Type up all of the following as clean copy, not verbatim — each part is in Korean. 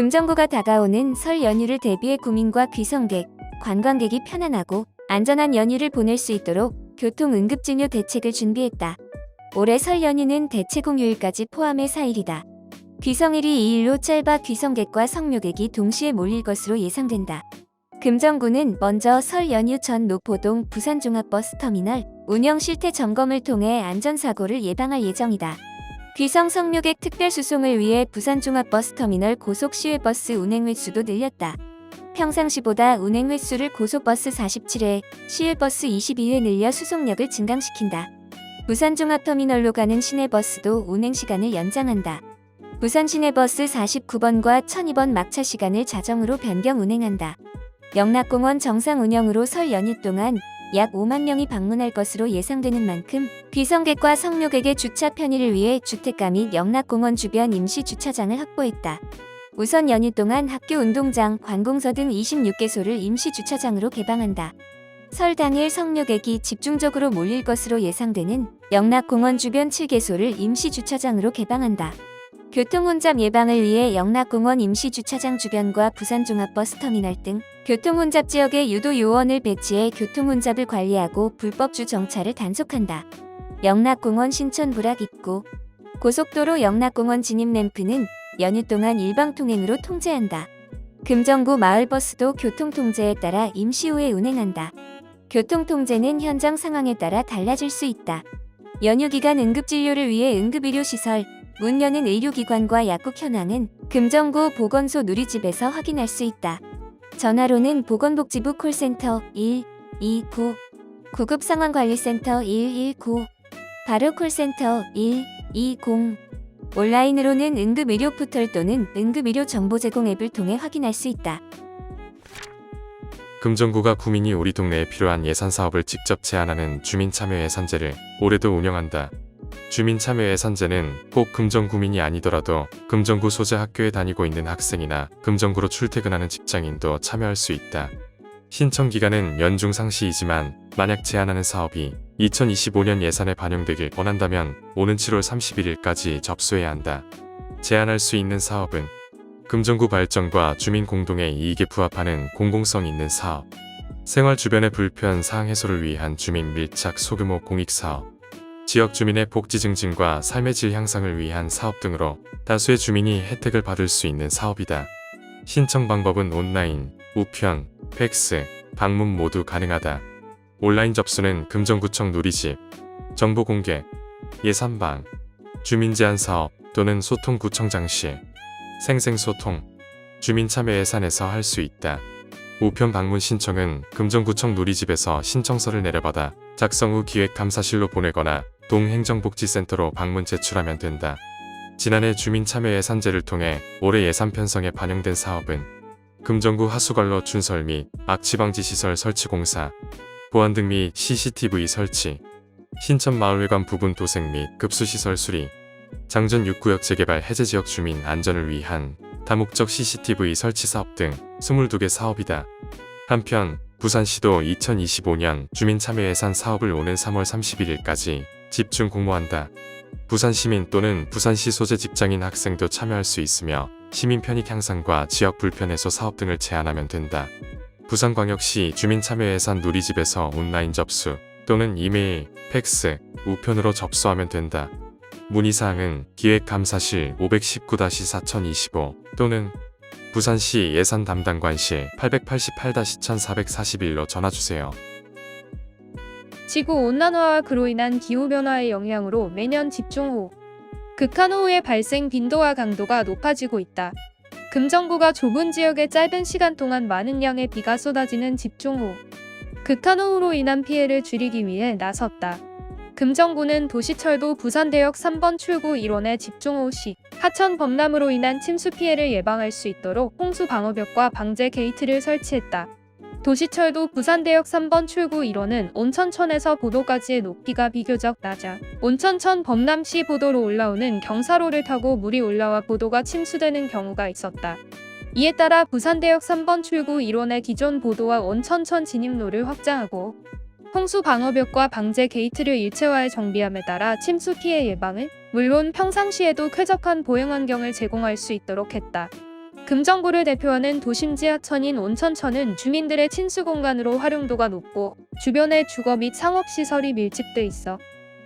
금정구가 다가오는 설 연휴를 대비해 구민과 귀성객, 관광객이 편안하고 안전한 연휴를 보낼 수 있도록 교통응급진료 대책을 준비했다. 올해 설 연휴는 대체공휴일까지 포함해 4일이다. 귀성일이 2일로 짧아 귀성객과 성묘객이 동시에 몰릴 것으로 예상된다. 금정구는 먼저 설 연휴 전 노포동 부산종합버스터미널 운영 실태 점검을 통해 안전사고를 예방할 예정이다. 귀성 성묘객 특별수송을 위해 부산종합버스터미널 고속시외버스 운행 횟수도 늘렸다. 평상시보다 운행 횟수를 고속버스 47회, 시외버스 22회 늘려 수송력을 증강시킨다. 부산종합터미널로 가는 시내버스도 운행시간을 연장한다. 부산 시내버스 49번과 1002번 막차 시간을 자정으로 변경 운행한다. 영락공원 정상 운영으로 설 연휴 동안 약 5만 명이 방문할 것으로 예상되는 만큼 귀성객과 성묘객의 주차 편의를 위해 주택가 및 영락공원 주변 임시 주차장을 확보했다. 우선 연휴 동안 학교 운동장, 관공서 등 26개소를 임시 주차장으로 개방한다. 설 당일 성묘객이 집중적으로 몰릴 것으로 예상되는 영락공원 주변 7개소를 임시 주차장으로 개방한다. 교통혼잡 예방을 위해 영락공원 임시주차장 주변과 부산종합버스터미널 등 교통혼잡 지역에 유도 요원을 배치해 교통혼잡을 관리하고 불법주 정차를 단속한다. 영락공원 신촌부락 입구 고속도로 영락공원 진입램프는 연휴 동안 일방통행으로 통제한다. 금정구 마을버스도 교통통제에 따라 임시후에 운행한다. 교통통제는 현장 상황에 따라 달라질 수 있다. 연휴 기간 응급진료를 위해 응급의료시설, 문 여는 의료기관과 약국 현황은 금정구 보건소 누리집에서 확인할 수 있다. 전화로는 보건복지부 콜센터 129, 구급상황관리센터 119, 바로 콜센터 120, 온라인으로는 응급의료 포털 또는 응급의료 정보제공 앱을 통해 확인할 수 있다. 금정구가 구민이 우리 동네에 필요한 예산사업을 직접 제안하는 주민참여예산제를 올해도 운영한다. 주민참여예산제는 꼭 금정구민이 아니더라도 금정구 소재 학교에 다니고 있는 학생이나 금정구로 출퇴근하는 직장인도 참여할 수 있다. 신청기간은 연중 상시이지만 만약 제안하는 사업이 2025년 예산에 반영되길 원한다면 오는 7월 31일까지 접수해야 한다. 제안할 수 있는 사업은 금정구 발전과 주민 공동의 이익에 부합하는 공공성 있는 사업, 생활 주변의 불편 사항 해소를 위한 주민 밀착 소규모 공익사업, 지역 주민의 복지 증진과 삶의 질 향상을 위한 사업 등으로 다수의 주민이 혜택을 받을 수 있는 사업이다. 신청 방법은 온라인, 우편, 팩스, 방문 모두 가능하다. 온라인 접수는 금정구청 누리집, 정보 공개, 예산방, 주민 제안 사업 또는 소통구청장실, 생생소통, 주민참여예산에서 할 수 있다. 우편 방문 신청은 금정구청 누리집에서 신청서를 내려받아 작성 후 기획감사실로 보내거나 동행정복지센터로 방문 제출하면 된다. 지난해 주민참여예산제를 통해 올해 예산 편성에 반영된 사업은 금정구 하수관로 준설 및 악취방지 시설 설치 공사, 보안 등 및 CCTV 설치, 신천마을회관 부분 도색 및 급수시설 수리, 장전 6구역 재개발 해제지역 주민 안전을 위한 다목적 CCTV 설치 사업 등 22개 사업이다. 한편 부산시도 2025년 주민참여예산 사업을 오는 3월 31일까지 집중 공모한다. 부산시민 또는 부산시 소재 직장인 학생도 참여할 수 있으며 시민 편익 향상과 지역 불편 해소 사업 등을 제안하면 된다. 부산광역시 주민참여예산 누리집에서 온라인 접수 또는 이메일, 팩스, 우편으로 접수하면 된다. 문의사항은 기획감사실 519-4025 또는 부산시 예산 담당관실 888-1441로 전화주세요. 지구온난화와 그로 인한 기후변화의 영향으로 매년 집중호우, 극한호우의 발생 빈도와 강도가 높아지고 있다. 금정구가 좁은 지역에 짧은 시간 동안 많은 양의 비가 쏟아지는 집중호우, 극한호우로 인한 피해를 줄이기 위해 나섰다. 금정구는 도시철도 부산대역 3번 출구 1원의 집중호우 시 하천 범람으로 인한 침수 피해를 예방할 수 있도록 홍수 방어벽과 방제 게이트를 설치했다. 도시철도 부산대역 3번 출구 1원은 온천천에서 보도까지의 높이가 비교적 낮아 온천천 범람 시 보도로 올라오는 경사로를 타고 물이 올라와 보도가 침수되는 경우가 있었다. 이에 따라 부산대역 3번 출구 1원의 기존 보도와 온천천 진입로를 확장하고 홍수 방어벽과 방제 게이트를 일체화해 정비함에 따라 침수 피해 예방을 물론 평상시에도 쾌적한 보행 환경을 제공할 수 있도록 했다. 금정구를 대표하는 도심 지하천인 온천천은 주민들의 친수 공간으로 활용도가 높고 주변에 주거 및 상업시설이 밀집돼 있어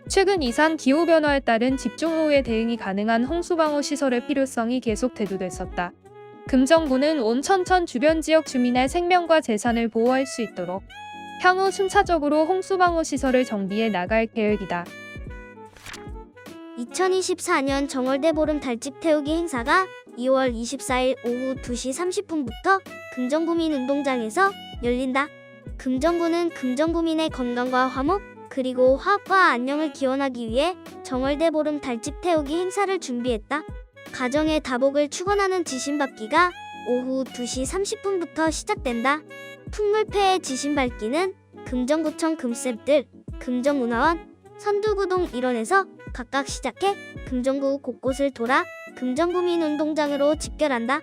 최근 이상 기후변화에 따른 집중호우에 대응이 가능한 홍수방어 시설의 필요성이 계속 대두됐었다. 금정구는 온천천 주변 지역 주민의 생명과 재산을 보호할 수 있도록 향후 순차적으로 홍수방어 시설을 정비해 나갈 계획이다. 2024년 정월대 보름 달집 태우기 행사가 2월 24일 오후 2시 30분부터 금정구민운동장에서 열린다. 금정구는 금정구민의 건강과 화목 그리고 화합과 안녕을 기원하기 위해 정월대 보름 달집 태우기 행사를 준비했다. 가정의 다복을 축원하는 지신밟기가 오후 2시 30분부터 시작된다. 풍물패의 지신밟기는 금정구청 금쌤들, 금정문화원, 선두구동 일원에서 각각 시작해 금정구 곳곳을 돌아 금정구민운동장으로 집결한다.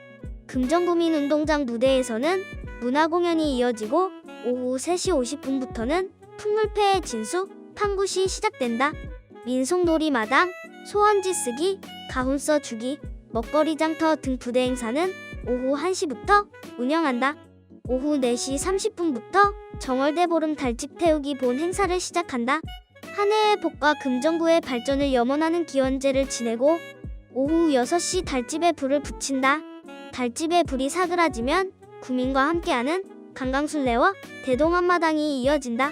금정구민운동장 무대에서는 문화공연이 이어지고 오후 3시 50분부터는 풍물패의 진수, 탐굿이 시작된다. 민속놀이마당, 소원지 쓰기, 가훈 써주기, 먹거리 장터 등 부대 행사는 오후 1시부터 운영한다. 오후 4시 30분부터 정월대 보름 달집 태우기 본 행사를 시작한다. 한 해의 복과 금정구의 발전을 염원하는 기원제를 지내고 오후 6시 달집에 불을 붙인다. 달집에 불이 사그라지면 구민과 함께하는 강강순례와 대동한마당이 이어진다.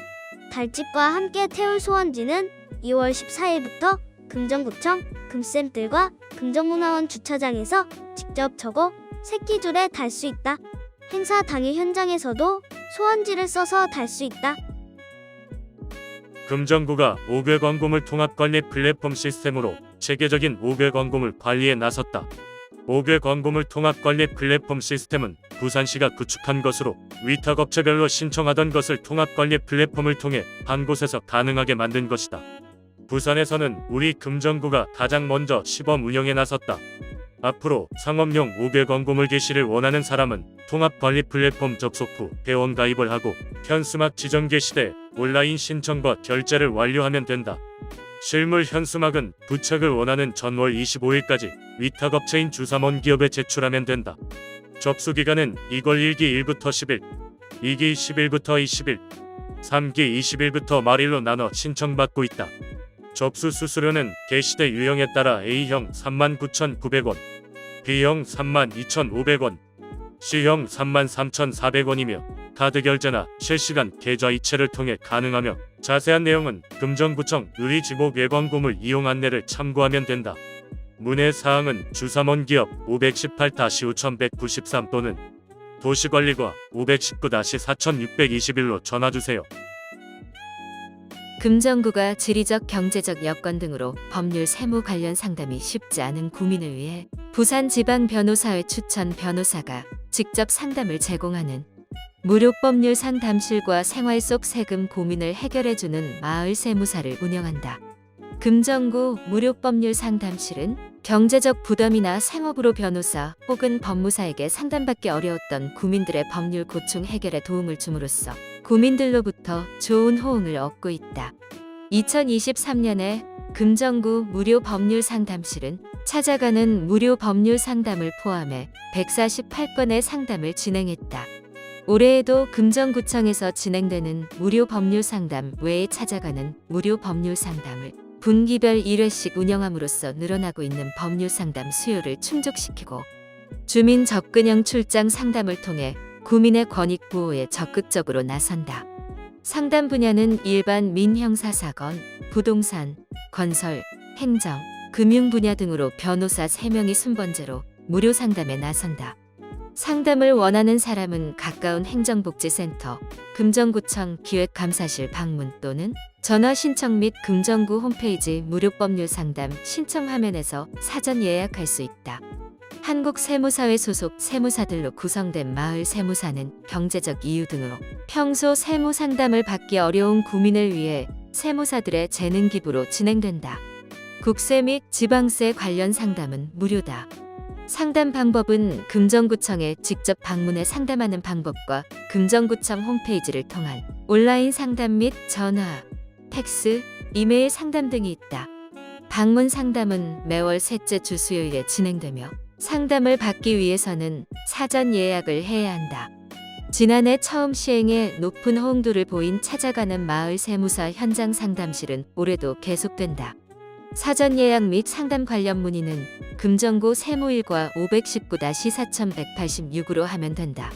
달집과 함께 태울 소원지는 2월 14일부터 금정구청 금쌤들과 금정문화원 주차장에서 직접 적어 새끼줄에 달 수 있다. 행사 당일 현장에서도 소원지를 써서 달 수 있다. 금정구가 5개 광고물 통합관리 플랫폼 시스템으로 체계적인 5개 광고물 관리에 나섰다. 5개 광고물 통합관리 플랫폼 시스템은 부산시가 구축한 것으로 위탁업체별로 신청하던 것을 통합관리 플랫폼을 통해 한 곳에서 가능하게 만든 것이다. 부산에서는 우리 금정구가 가장 먼저 시범 운영에 나섰다. 앞으로 상업용 5개 광고물 게시를 원하는 사람은 통합관리 플랫폼 접속 후 회원 가입을 하고 현수막 지정 게시대 온라인 신청과 결제를 완료하면 된다. 실물 현수막은 부착을 원하는 전월 25일까지 위탁업체인 주삼원 기업에 제출하면 된다. 접수기간은 2월 1기 1부터 10일, 2기 10일부터 20일, 3기 20일부터 말일로 나눠 신청받고 있다. 접수 수수료는 게시대 유형에 따라 A형 39,900원, B형 32,500원, C형 33,400원이며 카드 결제나 실시간 계좌 이체를 통해 가능하며 자세한 내용은 금정구청 의리지목 예광고물 이용 안내를 참고하면 된다. 문의 사항은 주삼원 기업 518-5193 또는 도시관리과 519-4621로 전화주세요. 금정구가 지리적 경제적 여건 등으로 법률 세무 관련 상담이 쉽지 않은 구민을 위해 부산지방변호사회 추천 변호사가 직접 상담을 제공하는 무료 법률 상담실과 생활 속 세금 고민을 해결해주는 마을 세무사를 운영한다. 금정구 무료 법률 상담실은 경제적 부담이나 생업으로 변호사 혹은 법무사에게 상담받기 어려웠던 구민들의 법률 고충 해결에 도움을 줌으로써 구민들로부터 좋은 호응을 얻고 있다. 2023년에 금정구 무료 법률 상담실은 찾아가는 무료 법률 상담을 포함해 148건의 상담을 진행했다. 올해에도 금정구청에서 진행되는 무료 법률 상담 외에 찾아가는 무료 법률 상담을 분기별 1회씩 운영함으로써 늘어나고 있는 법률 상담 수요를 충족시키고 주민 접근형 출장 상담을 통해 구민의 권익 보호에 적극적으로 나선다. 상담 분야는 일반 민형사 사건, 부동산, 건설, 행정, 금융 분야 등으로 변호사 3명이 순번제로 무료 상담에 나선다. 상담을 원하는 사람은 가까운 행정복지센터, 금정구청 기획감사실 방문 또는 전화 신청 및 금정구 홈페이지 무료 법률 상담 신청 화면에서 사전 예약할 수 있다. 한국세무사회 소속 세무사들로 구성된 마을 세무사는 경제적 이유 등으로 평소 세무 상담을 받기 어려운 구민을 위해 세무사들의 재능 기부로 진행된다. 국세 및 지방세 관련 상담은 무료다. 상담 방법은 금정구청에 직접 방문해 상담하는 방법과 금정구청 홈페이지를 통한 온라인 상담 및 전화, 팩스, 이메일 상담 등이 있다. 방문 상담은 매월 셋째 주 수요일에 진행되며 상담을 받기 위해서는 사전 예약을 해야 한다. 지난해 처음 시행해 높은 호응도를 보인 찾아가는 마을 세무사 현장 상담실은 올해도 계속된다. 사전 예약 및 상담 관련 문의는 금정구 세무일과 519-4186으로 하면 된다.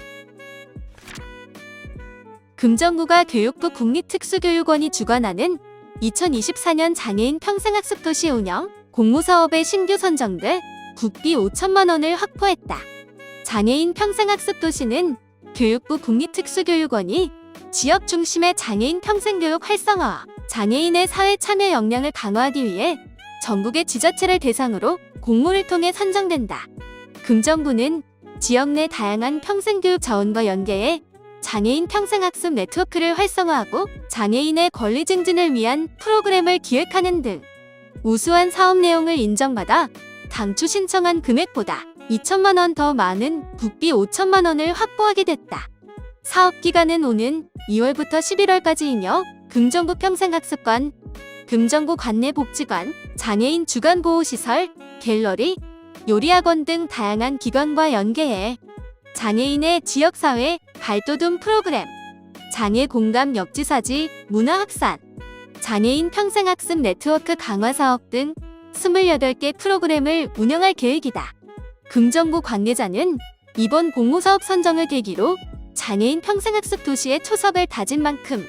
금정구가 교육부 국립특수교육원이 주관하는 2024년 장애인 평생학습도시 운영 공모사업의 신규 선정돼 국비 5천만 원을 확보했다. 장애인 평생학습도시는 교육부 국립특수교육원이 지역 중심의 장애인 평생교육 활성화와 장애인의 사회 참여 역량을 강화하기 위해 전국의 지자체를 대상으로 공모를 통해 선정된다. 금정구는 지역 내 다양한 평생교육 자원과 연계해 장애인 평생학습 네트워크를 활성화하고 장애인의 권리 증진을 위한 프로그램을 기획하는 등 우수한 사업 내용을 인정받아 당초 신청한 금액보다 2천만 원 더 많은 국비 5천만 원을 확보하게 됐다. 사업 기간은 오는 2월부터 11월까지이며 금정구 평생학습관, 금정구 관내복지관, 장애인 주간보호시설, 갤러리, 요리학원 등 다양한 기관과 연계해 장애인의 지역사회 발돋움 프로그램, 장애 공감 역지사지 문화 확산, 장애인 평생학습 네트워크 강화 사업 등 28개 프로그램을 운영할 계획이다. 금정구 관계자는 이번 공모사업 선정을 계기로 장애인 평생학습 도시의 초석을 다진 만큼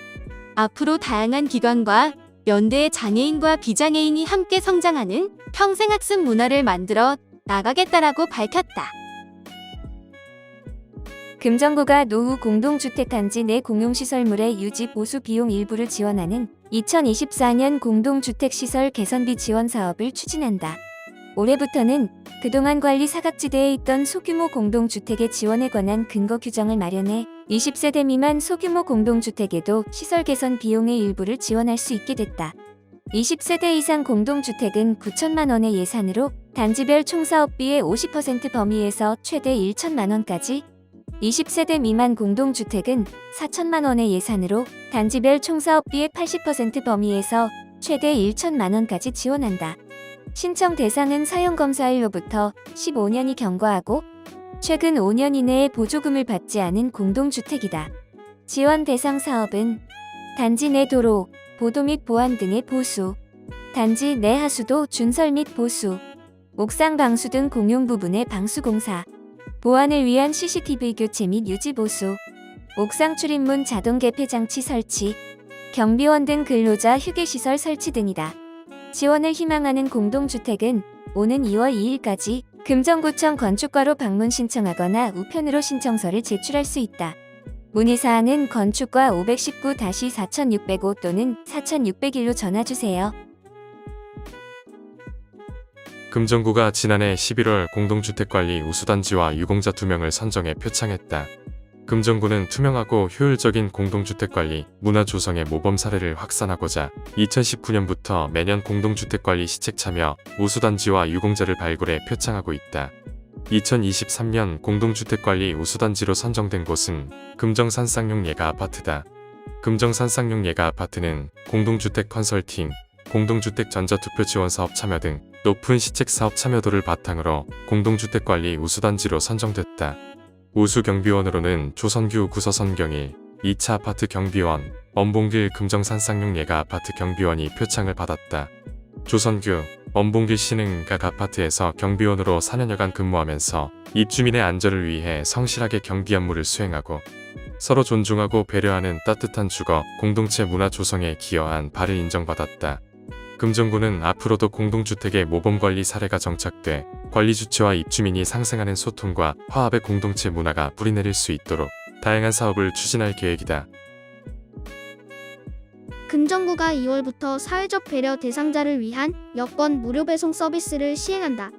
앞으로 다양한 기관과 연대의 장애인과 비장애인이 함께 성장하는 평생학습 문화를 만들어 나가겠다라고 밝혔다. 금정구가 노후 공동주택 단지 내 공용시설물의 유지 보수 비용 일부를 지원하는 2024년 공동주택시설 개선비 지원 사업을 추진한다. 올해부터는 그동안 관리 사각지대에 있던 소규모 공동주택의 지원에 관한 근거 규정을 마련해 20세대 미만 소규모 공동주택에도 시설 개선 비용의 일부를 지원할 수 있게 됐다. 20세대 이상 공동주택은 9천만 원의 예산으로 단지별 총사업비의 50% 범위에서 최대 1천만 원까지, 20세대 미만 공동주택은 4천만 원의 예산으로 단지별 총사업비의 80% 범위에서 최대 1천만 원까지 지원한다. 신청 대상은 사용검사일로부터 15년이 경과하고 최근 5년 이내에 보조금을 받지 않은 공동주택이다. 지원 대상 사업은 단지 내 도로, 보도 및 보안 등의 보수, 단지 내 하수도 준설 및 보수, 옥상 방수 등 공용 부분의 방수공사, 보안을 위한 CCTV 교체 및 유지 보수, 옥상 출입문 자동 개폐 장치 설치, 경비원 등 근로자 휴게시설 설치 등이다. 지원을 희망하는 공동주택은 오는 2월 2일까지 금정구청 건축과로 방문 신청하거나 우편으로 신청서를 제출할 수 있다. 문의사항은 건축과 519-4605 또는 4601로 전화주세요. 금정구가 지난해 11월 공동주택관리 우수단지와 유공자 2명을 선정해 표창했다. 금정구는 투명하고 효율적인 공동주택관리, 문화 조성의 모범 사례를 확산하고자 2019년부터 매년 공동주택관리 시책 참여, 우수단지와 유공자를 발굴해 표창하고 있다. 2023년 공동주택관리 우수단지로 선정된 곳은 금정산 쌍용 예가 아파트다. 금정산 쌍용 예가 아파트는 공동주택 컨설팅, 공동주택 전자투표 지원 사업 참여 등 높은 시책 사업 참여도를 바탕으로 공동주택관리 우수단지로 선정됐다. 우수경비원으로는 조선규 구서선경일, 2차 아파트 경비원, 엄봉길 금정산 쌍용 예가 아파트 경비원이 표창을 받았다. 조선규, 엄봉길 씨는 각 아파트에서 경비원으로 4년여간 근무하면서 입주민의 안전을 위해 성실하게 경비 업무를 수행하고 서로 존중하고 배려하는 따뜻한 주거, 공동체 문화 조성에 기여한 바를 인정받았다. 금정구는 앞으로도 공동주택의 모범관리 사례가 정착돼 관리 주체와 입주민이 상생하는 소통과 화합의 공동체 문화가 뿌리내릴 수 있도록 다양한 사업을 추진할 계획이다. 금정구가 2월부터 사회적 배려 대상자를 위한 여권 무료 배송 서비스를 시행한다.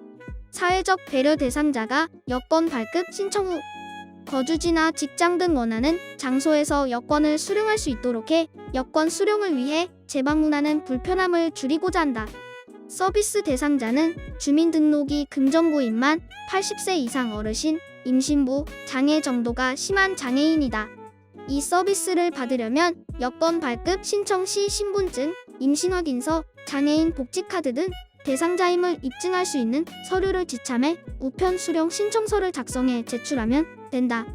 사회적 배려 대상자가 여권 발급 신청 후 거주지나 직장 등 원하는 장소에서 여권을 수령할 수 있도록 해 여권 수령을 위해 재방문하는 불편함을 줄이고자 한다. 서비스 대상자는 주민등록이 금정구인만 80세 이상 어르신, 임신부, 장애 정도가 심한 장애인이다. 이 서비스를 받으려면 여권 발급 신청 시 신분증, 임신확인서, 장애인 복지카드 등 대상자임을 입증할 수 있는 서류를 지참해 우편 수령 신청서를 작성해 제출하면 된다.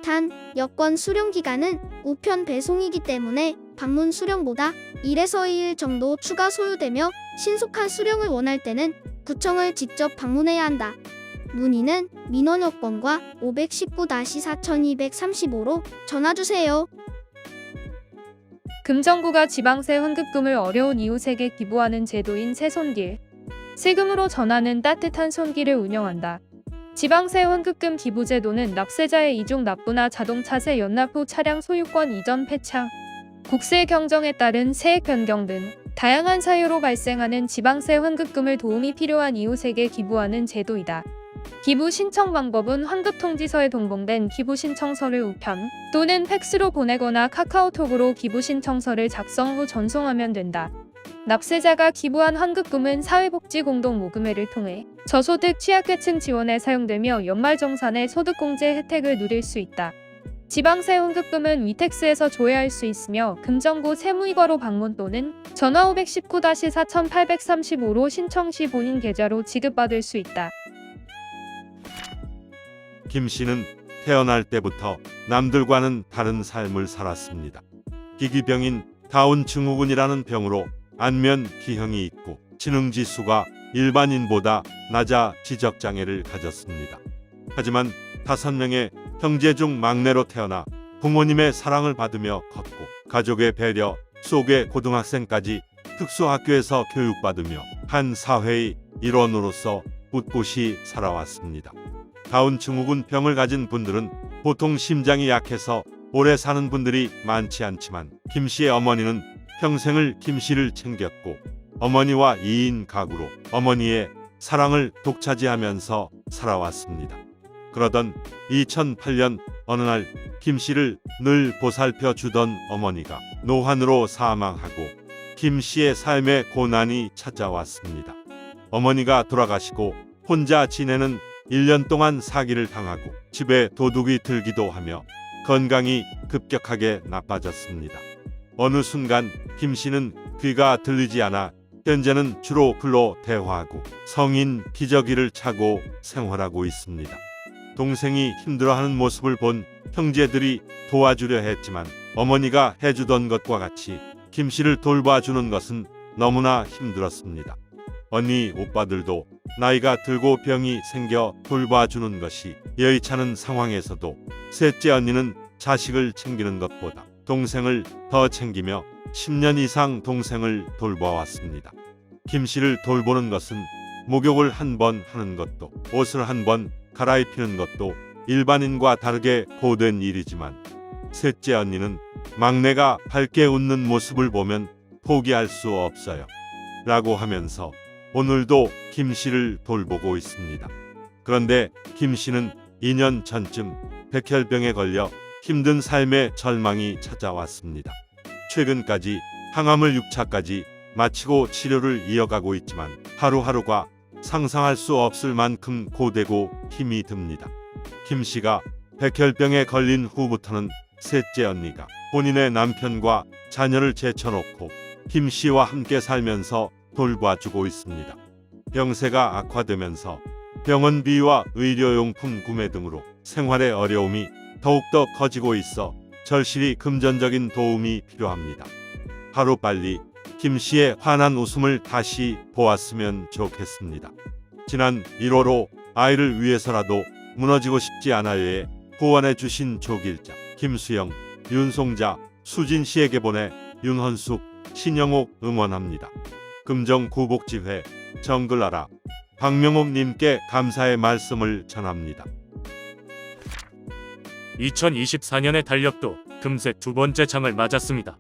단, 여권 수령 기간은 우편 배송이기 때문에 방문 수령보다 1에서 2일 정도 추가 소요되며 신속한 수령을 원할 때는 구청을 직접 방문해야 한다. 문의는 민원여건과 519-4235로 전화주세요. 금정구가 지방세 환급금을 어려운 이웃에게 기부하는 제도인 새손길. 세금으로 전하는 따뜻한 손길을 운영한다. 지방세 환급금 기부제도는 납세자의 이중 납부나 자동차세 연납 후 차량 소유권 이전 폐차, 국세 경정에 따른 세액 변경 등 다양한 사유로 발생하는 지방세 환급금을 도움이 필요한 이웃에게 기부하는 제도이다. 기부 신청 방법은 환급통지서에 동봉된 기부신청서를 우편 또는 팩스로 보내거나 카카오톡으로 기부신청서를 작성 후 전송하면 된다. 납세자가 기부한 환급금은 사회복지공동모금회를 통해 저소득 취약계층 지원에 사용되며 연말정산의 소득공제 혜택을 누릴 수 있다. 지방세 환급금은 위택스에서 조회할 수 있으며 금정구 세무이과로 방문 또는 전화 519-4835로 신청 시 본인 계좌로 지급받을 수 있다. 김 씨는 태어날 때부터 남들과는 다른 삶을 살았습니다. 기기병인 다운 증후군이라는 병으로 안면 기형이 있고 지능지수가 일반인보다 낮아 지적장애를 가졌습니다. 하지만 5명의 형제 중 막내로 태어나 부모님의 사랑을 받으며 컸고 가족의 배려 속에 고등학생까지 특수학교에서 교육받으며 한 사회의 일원으로서 꿋꿋이 살아왔습니다. 다운 증후군 병을 가진 분들은 보통 심장이 약해서 오래 사는 분들이 많지 않지만 김 씨의 어머니는 평생을 김 씨를 챙겼고 어머니와 2인 가구로 어머니의 사랑을 독차지하면서 살아왔습니다. 그러던 2008년 어느 날 김 씨를 늘 보살펴 주던 어머니가 노환으로 사망하고 김 씨의 삶에 고난이 찾아왔습니다. 어머니가 돌아가시고 혼자 지내는 1년 동안 사기를 당하고 집에 도둑이 들기도 하며 건강이 급격하게 나빠졌습니다. 어느 순간 김 씨는 귀가 들리지 않아 현재는 주로 글로 대화하고 성인 기저귀를 차고 생활하고 있습니다. 동생이 힘들어하는 모습을 본 형제들이 도와주려 했지만 어머니가 해주던 것과 같이 김 씨를 돌봐주는 것은 너무나 힘들었습니다. 언니 오빠들도 나이가 들고 병이 생겨 돌봐주는 것이 여의찮은 상황에서도 셋째 언니는 자식을 챙기는 것보다 동생을 더 챙기며 10년 이상 동생을 돌봐왔습니다. 김 씨를 돌보는 것은 목욕을 한 번 하는 것도 옷을 한 번 갈아입히는 것도 일반인과 다르게 고된 일이지만 셋째 언니는 막내가 밝게 웃는 모습을 보면 포기할 수 없어요 라고 하면서 오늘도 김 씨를 돌보고 있습니다. 그런데 김 씨는 2년 전쯤 백혈병에 걸려 힘든 삶의 절망이 찾아왔습니다. 최근까지 항암을 6차까지 마치고 치료를 이어가고 있지만 하루하루가 상상할 수 없을 만큼 고되고 힘이 듭니다. 김 씨가 백혈병에 걸린 후부터는 셋째 언니가 본인의 남편과 자녀를 제쳐놓고 김 씨와 함께 살면서 돌봐주고 있습니다. 병세가 악화되면서 병원비와 의료용품 구매 등으로 생활의 어려움이 더욱더 커지고 있어 절실히 금전적인 도움이 필요합니다. 하루빨리 김 씨의 환한 웃음을 다시 보았으면 좋겠습니다. 지난 1호로 아이를 위해서라도 무너지고 싶지 않아요에 후원해 주신 조길자, 김수영, 윤송자, 수진 씨에게 보내 윤헌숙, 신영옥 응원합니다. 금정구복지회 정글아라 박명옥 님께 감사의 말씀을 전합니다. 2024년의 달력도 금세 두 번째 장을 맞았습니다.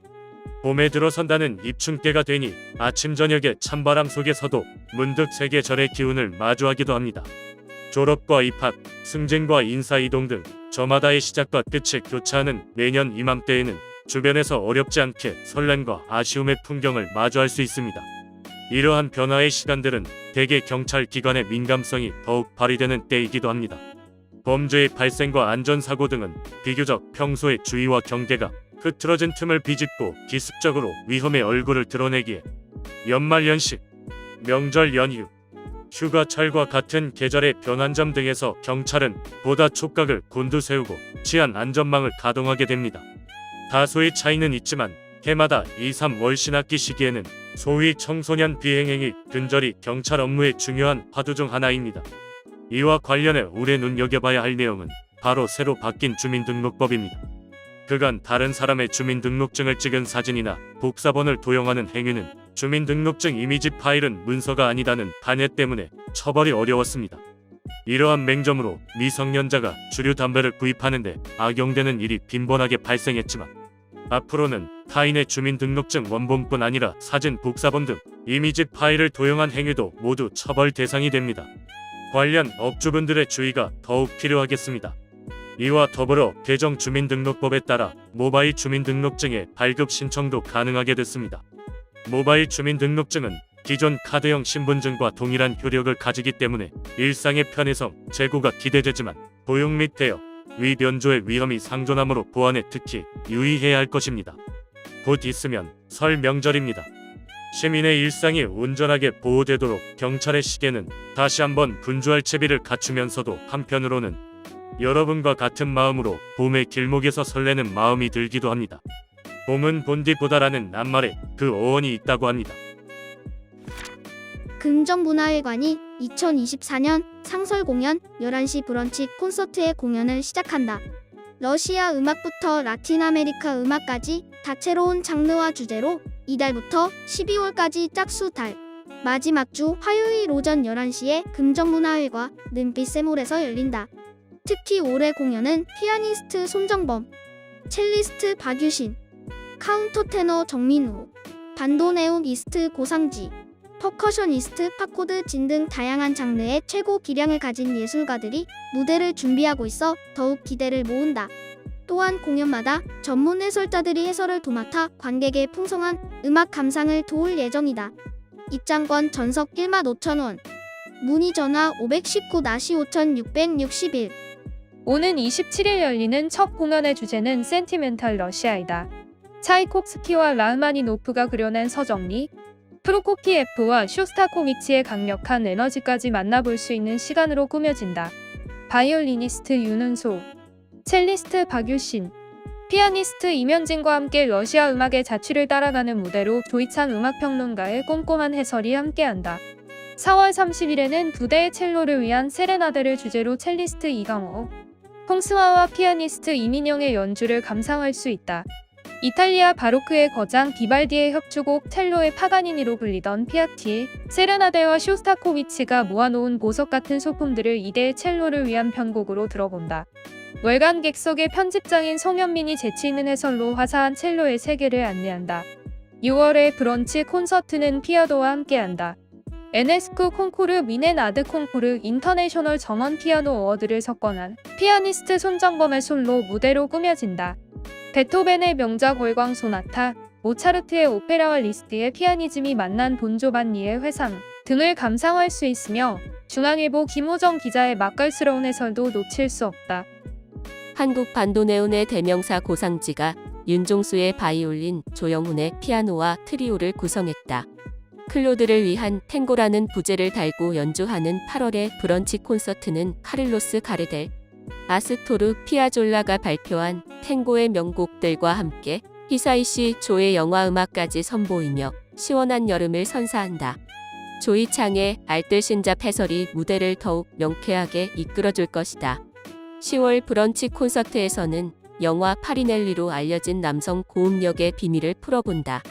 봄에 들어선다는 입춘때가 되니 아침 저녁에 찬바람 속에서도 문득 세계절의 기운을 마주하기도 합니다. 졸업과 입학, 승진과 인사이동 등 저마다의 시작과 끝을 교차하는 매년 이맘때에는 주변에서 어렵지 않게 설렘과 아쉬움의 풍경을 마주할 수 있습니다. 이러한 변화의 시간들은 대개 경찰 기관의 민감성이 더욱 발휘되는 때이기도 합니다. 범죄의 발생과 안전사고 등은 비교적 평소의 주의와 경계가 흐트러진 틈을 비집고 기습적으로 위험의 얼굴을 드러내기에 연말연시, 명절 연휴, 휴가철과 같은 계절의 변환점 등에서 경찰은 보다 촉각을 곤두세우고 치안 안전망을 가동하게 됩니다. 다소의 차이는 있지만 해마다 2, 3월 신학기 시기에는 소위 청소년 비행행위 근절이 경찰 업무의 중요한 화두 중 하나입니다. 이와 관련해 올해 눈여겨봐야 할 내용은 바로 새로 바뀐 주민등록법입니다. 그간 다른 사람의 주민등록증을 찍은 사진이나 복사본을 도용하는 행위는 주민등록증 이미지 파일은 문서가 아니다는 단해 때문에 처벌이 어려웠습니다. 이러한 맹점으로 미성년자가 주류 담배를 구입하는데 악용되는 일이 빈번하게 발생했지만 앞으로는 타인의 주민등록증 원본뿐 아니라 사진, 복사본 등 이미지 파일을 도용한 행위도 모두 처벌 대상이 됩니다. 관련 업주분들의 주의가 더욱 필요하겠습니다. 이와 더불어 개정 주민등록법에 따라 모바일 주민등록증의 발급 신청도 가능하게 됐습니다. 모바일 주민등록증은 기존 카드형 신분증과 동일한 효력을 가지기 때문에 일상의 편의성, 재고가 기대되지만 도용 및 대여, 위변조의 위험이 상존하므로 보안에 특히 유의해야 할 것입니다. 곧 있으면 설 명절입니다. 시민의 일상이 온전하게 보호되도록 경찰의 시계는 다시 한번 분주할 채비를 갖추면서도 한편으로는 여러분과 같은 마음으로 봄의 길목에서 설레는 마음이 들기도 합니다. 봄은 본디보다라는 낱말에 그 어원이 있다고 합니다. 금정문화회관이 2024년 상설 공연 11시 브런치 콘서트의 공연을 시작한다. 러시아 음악부터 라틴 아메리카 음악까지 다채로운 장르와 주제로 이달부터 12월까지 짝수달 마지막 주 화요일 오전 11시에 금정문화회관 눈빛샘홀에서 열린다. 특히 올해 공연은 피아니스트 손정범, 첼리스트 박유신, 카운터테너 정민우, 반도네오니스트 고상지, 퍼커셔니스트 파코드 진 등 다양한 장르의 최고 기량을 가진 예술가들이 무대를 준비하고 있어 더욱 기대를 모은다. 또한 공연마다 전문 해설자들이 해설을 도맡아 관객의 풍성한 음악 감상을 도울 예정이다. 입장권 전석 15,000원, 문의 전화 519-5661. 오는 27일 열리는 첫 공연의 주제는 센티멘탈 러시아이다. 차이콥스키와 라흐마니노프가 그려낸 서정리, 프로코피예프와 쇼스타코비치의 강력한 에너지까지 만나볼 수 있는 시간으로 꾸며진다. 바이올리니스트 윤은소, 첼리스트 박유신, 피아니스트 이면진과 함께 러시아 음악의 자취를 따라가는 무대로 조이찬 음악평론가의 꼼꼼한 해설이 함께한다. 4월 30일에는 두 대의 첼로를 위한 세레나데를 주제로 첼리스트 이강호, 홍승화와 피아니스트 이민영의 연주를 감상할 수 있다. 이탈리아 바로크의 거장 비발디의 협주곡 첼로의 파가니니로 불리던 피아티, 세레나데와 쇼스타코비치가 모아놓은 보석 같은 소품들을 이대의 첼로를 위한 편곡으로 들어본다. 월간 객석의 편집장인 송현민이 재치있는 해설로 화사한 첼로의 세계를 안내한다. 6월의 브런치 콘서트는 피아노와 함께한다. NSQ 콩쿠르 미넨 아드 콩쿠르 인터내셔널 전원 피아노 어워드를 석권한 피아니스트 손정범의 솔로 무대로 꾸며진다. 베토벤의 명작 월광 소나타, 모차르트의 오페라와 리스트의 피아니즘이 만난 본조반니의 회상 등을 감상할 수 있으며 중앙일보 김호정 기자의 맛깔스러운 해설도 놓칠 수 없다. 한국 반도네온의 대명사 고상지가 윤종수의 바이올린, 조영훈의 피아노와 트리오를 구성했다. 클로드를 위한 탱고라는 부제를 달고 연주하는 8월의 브런치 콘서트는 카를로스 가르델, 아스토르 피아졸라가 발표한 탱고의 명곡들과 함께 히사이시 조의 영화음악까지 선보이며 시원한 여름을 선사한다. 조이창의 알뜰신잡 해설이 무대를 더욱 명쾌하게 이끌어줄 것이다. 10월 브런치 콘서트에서는 영화 파리넬리로 알려진 남성 고음역의 비밀을 풀어본다.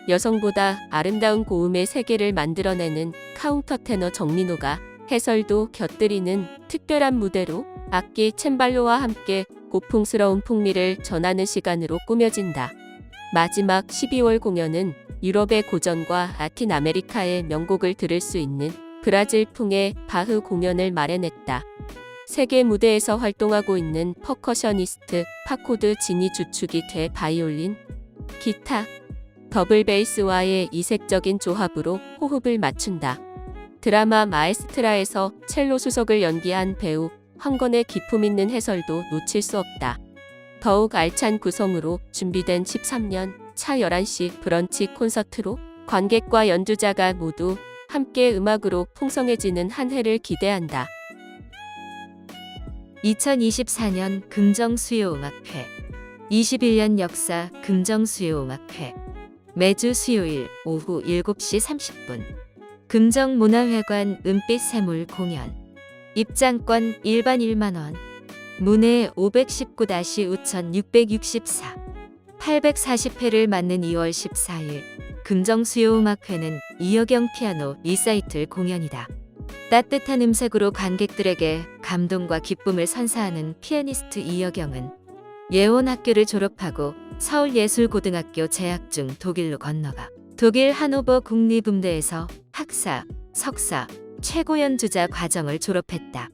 여성보다 아름다운 고음의 세계를 만들어내는 카운터테너 정민호가 해설도 곁들이는 특별한 무대로 악기 챈발로와 함께 고풍스러운 풍미를 전하는 시간으로 꾸며진다. 마지막 12월 공연은 유럽의 고전과 라틴 아메리카의 명곡을 들을 수 있는 브라질풍의 바흐 공연을 마련했다. 세계 무대에서 활동하고 있는 퍼커셔니스트 파코드 진이 주축이 돼 바이올린, 기타, 더블 베이스와의 이색적인 조합으로 호흡을 맞춘다. 드라마 마에스트라에서 첼로 수석을 연기한 배우 황건의 기품 있는 해설도 놓칠 수 없다. 더욱 알찬 구성으로 준비된 13년 차 11시 브런치 콘서트로 관객과 연주자가 모두 함께 음악으로 풍성해지는 한 해를 기대한다. 2024년 금정수요음악회 21년 역사 금정수요음악회 매주 수요일 오후 7시 30분 금정문화회관 은빛 새물 공연 입장권 일반 1만원 문해 519-5664 840회를 맞는 2월 14일 금정수요음악회는 이여경 피아노 리사이틀 공연이다. 따뜻한 음색으로 관객들에게 감동과 기쁨을 선사하는 피아니스트 이여경은 예원학교를 졸업하고 서울예술고등학교 재학 중 독일로 건너가 독일 하노버 국립음대에서 학사, 석사, 최고 연주자 과정을 졸업했다.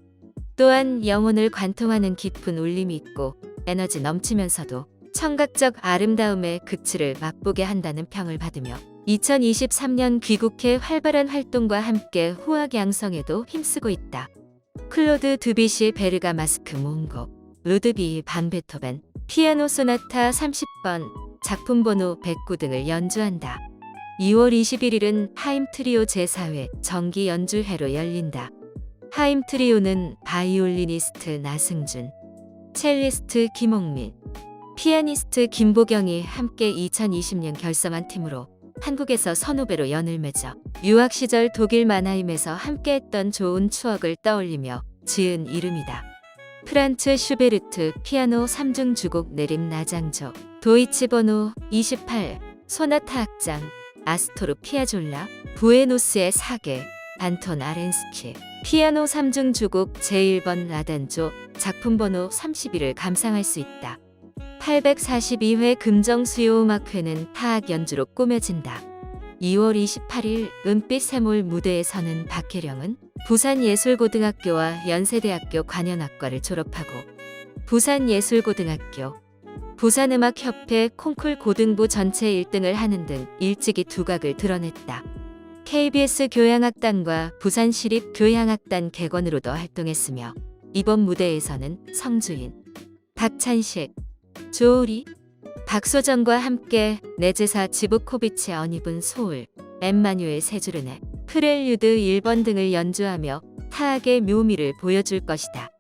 또한 영혼을 관통하는 깊은 울림이 있고 에너지 넘치면서도 청각적 아름다움의 극치를 맛보게 한다는 평을 받으며 2023년 귀국해 활발한 활동과 함께 후학 양성에도 힘쓰고 있다. 클로드 드뷔시 베르가 마스크 몽곡, 루드비 반 베토벤, 피아노 소나타 30번, 작품 번호 109 등을 연주한다. 2월 21일은 하임 트리오 제4회 정기 연주회로 열린다. 하임 트리오는 바이올리니스트 나승준, 첼리스트 김홍민, 피아니스트 김보경이 함께 2020년 결성한 팀으로 한국에서 선후배로 연을 맺어 유학 시절 독일 마나임에서 함께했던 좋은 추억을 떠올리며 지은 이름이다. 프란츠 슈베르트 피아노 3중 주곡 내림 나장조, 도이치 번호 28, 소나타 악장, 아스토르 피아졸라, 부에노스의 사계, 안톤 아렌스키, 피아노 3중 주곡 제1번 라단조, 작품 번호 31을 감상할 수 있다. 842회 금정수요음악회는 타악 연주로 꾸며진다. 2월 28일 은빛 새몰 무대에 서는 박혜령은 부산예술고등학교와 연세대학교 관현악과를 졸업하고 부산예술고등학교, 부산음악협회 콩쿨 고등부 전체 1등을 하는 등 일찍이 두각을 드러냈다. KBS 교향악단과 부산시립교향악단 객원으로도 활동했으며 이번 무대에서는 성주인, 박찬식, 조우리, 박소정과 함께 내제사 지부코비치의 언입은 소울, 엠마뉴엘 세주르네, 프렐류드 1번 등을 연주하며 타악의 묘미를 보여줄 것이다.